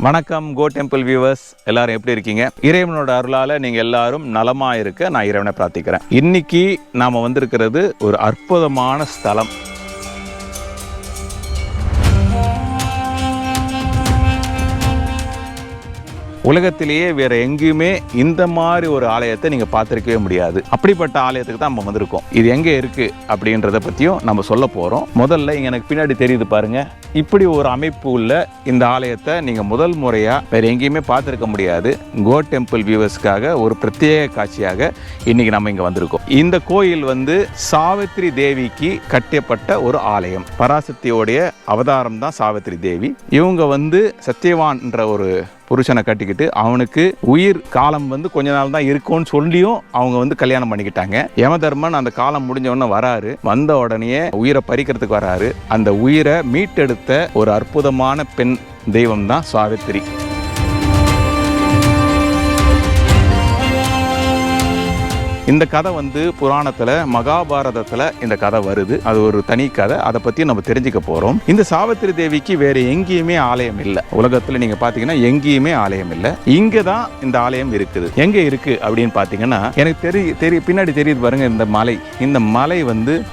வணக்கம் கோ temple viewers, எல்லாரும் எப்படி இருக்கீங்க? இறைவனோட அருளால நீங்க எல்லாரும் நலமா இருக்க நான் இறைவனை பிரார்த்திக்கிறேன். இன்னைக்கு நாம வந்திருக்கிறது ஒரு அற்புதமான ஸ்தலம். உலகத்திலேயே வேற எங்கேயுமே இந்த மாதிரி ஒரு ஆலயத்தை நீங்க பார்த்திருக்கவே முடியாது. அப்படிப்பட்ட ஆலயத்துக்கு தான் நம்ம வந்திருக்கோம். இது எங்க இருக்கு அப்படின்றத பத்தியும் நம்ம சொல்ல போறோம். முதல்ல எனக்கு பின்னாடி தெரியுது பாருங்க, இப்படி ஒரு அமைப்பு உள்ள இந்த ஆலயத்தை நீங்க முதல் முறையா வேற எங்கேயுமே பார்த்திருக்க முடியாது. கோ டெம்பிள் வியூவர்ஸ்க்காக ஒரு பிரத்யேக காட்சியாக இன்னைக்கு நம்ம இங்க வந்திருக்கோம். இந்த கோயில் சாவித்ரி தேவிக்கு கட்டப்பட்ட ஒரு ஆலயம். பராசக்தியோடைய அவதாரம் தான் சாவித்ரி தேவி. இவங்க சத்தியவான்ன்ற ஒரு புருஷனை கட்டிக்கிட்டு அவனுக்கு உயிர் காலம் கொஞ்ச நாள் தான் இருக்கும்னு சொல்லியும் அவங்க கல்யாணம் பண்ணிக்கிட்டாங்க. யமதர்மன் அந்த காலம் முடிஞ்ச உடனே வராரு. வந்த உடனே உயிரை பறிக்கிறதுக்கு வராரு. அந்த உயிரை மீட்டெடுத்த ஒரு அற்புதமான பெண் தெய்வம் தான் சாவித்திரி. இந்த கதை புராணத்துல மகாபாரதத்துல இந்த கதை வருது. அது ஒரு தனி கதை. அதை பத்தி நம்ம தெரிஞ்சுக்க போறோம். இந்த சாவித்திரி தேவிக்கு வேற எங்கேயுமே ஆலயம் இல்லை. உலகத்துல நீங்க பாத்தீங்கன்னா எங்கேயுமே ஆலயம் இல்லை. இங்கதான் இந்த ஆலயம் இருக்குது. எங்க இருக்கு அப்படின்னு பாத்தீங்கன்னா எனக்கு பின்னாடி தெரியுது பாருங்க, இந்த மலை. இந்த மலை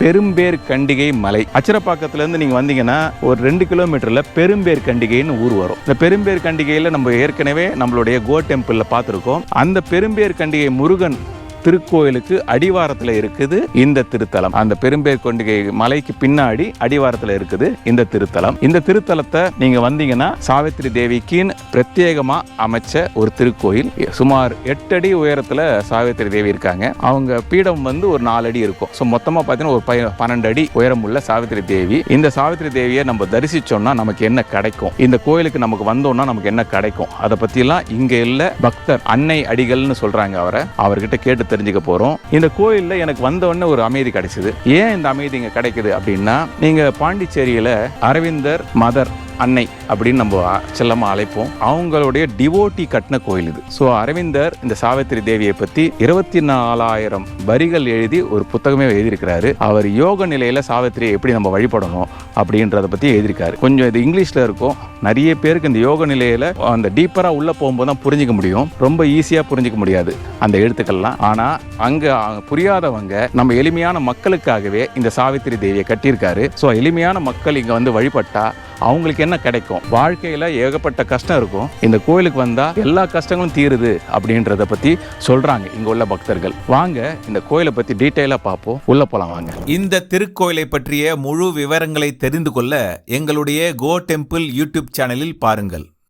பெரும்பேர் கண்டிகை மலை. அச்சிரப்பாக்கத்துல இருந்து நீங்க வந்தீங்கன்னா ஒரு 2 கிலோமீட்டர்ல பெரும்பேர் கண்டிகைன்னு ஊர் வரும். இந்த பெரும்பேர் கண்டிகையில நம்ம ஏற்கனவே நம்மளுடைய கோ டெம்பிள்ல பார்த்திருக்கோம். அந்த பெரும்பேர் கண்டிகை முருகன் திருக்கோயிலுக்கு அடிவாரத்தில் இருக்குது இந்த திருத்தலம். அந்த பெரும்பேர் கொண்டிகை மலைக்கு பின்னாடி அடிவாரத்தில் இருக்குது இந்த திருத்தலம். இந்த திருத்தலத்தை நீங்க வந்தீங்கன்னா சாவித்திரி தேவிக்குன்னு பிரத்யேகமா அமைச்ச ஒரு திருக்கோயில். சுமார் 8 அடி உயரத்துல சாவித்திரி தேவி இருக்காங்க. அவங்க பீடம் ஒரு 4 அடி இருக்கும். ஸோ மொத்தமா பார்த்தீங்கன்னா ஒரு 12 அடி உயரம் உள்ள சாவித்திரி தேவி. இந்த சாவித்திரி தேவியை நம்ம தரிசிச்சோம்னா நமக்கு என்ன கிடைக்கும், இந்த கோயிலுக்கு நமக்கு வந்தோம்னா நமக்கு என்ன கிடைக்கும், அதை பத்தியெல்லாம் இங்க இல்ல பக்தர் அன்னை அடிகள்னு சொல்றாங்க. அவர்கிட்ட கேட்டு தெரிஞ்சுக்க போறோம். இந்த கோயில்ல எனக்கு வந்த உடனே ஒரு அமைதி கிடைச்சது. ஏன் இந்த அமைதி இங்க கிடைக்குது அப்படின்னா, நீங்க பாண்டிச்சேரியில அரவிந்தர் மதர் அன்னை அப்படின்னு நம்ம செல்லமா அழைப்போம். அவங்களுடைய டிவோட்டி கட்டின கோயில் இது. ஸோ அரவிந்தர் இந்த சாவித்திரி தேவியை பத்தி 24,000 வரிகள் எழுதி ஒரு புத்தகமே எழுதியிருக்கிறாரு. அவர் யோக நிலையில சாவித்திரியை எப்படி நம்ம வழிபடணும் அப்படின்றத பத்தி எழுதியிருக்காரு. கொஞ்சம் இது இங்கிலீஷ்ல இருக்கும். நிறைய பேருக்கு இந்த யோக நிலையில அந்த டீப்பரா உள்ள போகும்போது தான் புரிஞ்சிக்க முடியும். ரொம்ப ஈஸியா புரிஞ்சிக்க முடியாது அந்த எழுத்துக்கள்லாம். ஆனா அங்க புரியாதவங்க நம்ம எளிமையான மக்களுக்காகவே இந்த சாவித்திரி தேவியை கட்டியிருக்காரு. ஸோ எளிமையான மக்கள் இங்க வழிபட்டா அவங்களுக்கு என்ன கிடைக்கும், வாழ்க்கையில ஏகப்பட்ட கஷ்டம் இருக்கும், இந்த கோயிலுக்கு வந்தா எல்லா கஷ்டங்களும் தீருது அப்படின்றத பத்தி சொல்றாங்க இங்க உள்ள பக்தர்கள். வாங்க இந்த கோயிலை பத்தி டீட்டெயிலா பார்ப்போம். உள்ள போலாம் வாங்க. இந்த திருக்கோயிலை பற்றிய முழு விவரங்களை தெரிந்து கொள்ள எங்களுடைய கோ டெம்பிள் யூடியூப் சேனலில் பாருங்கள்.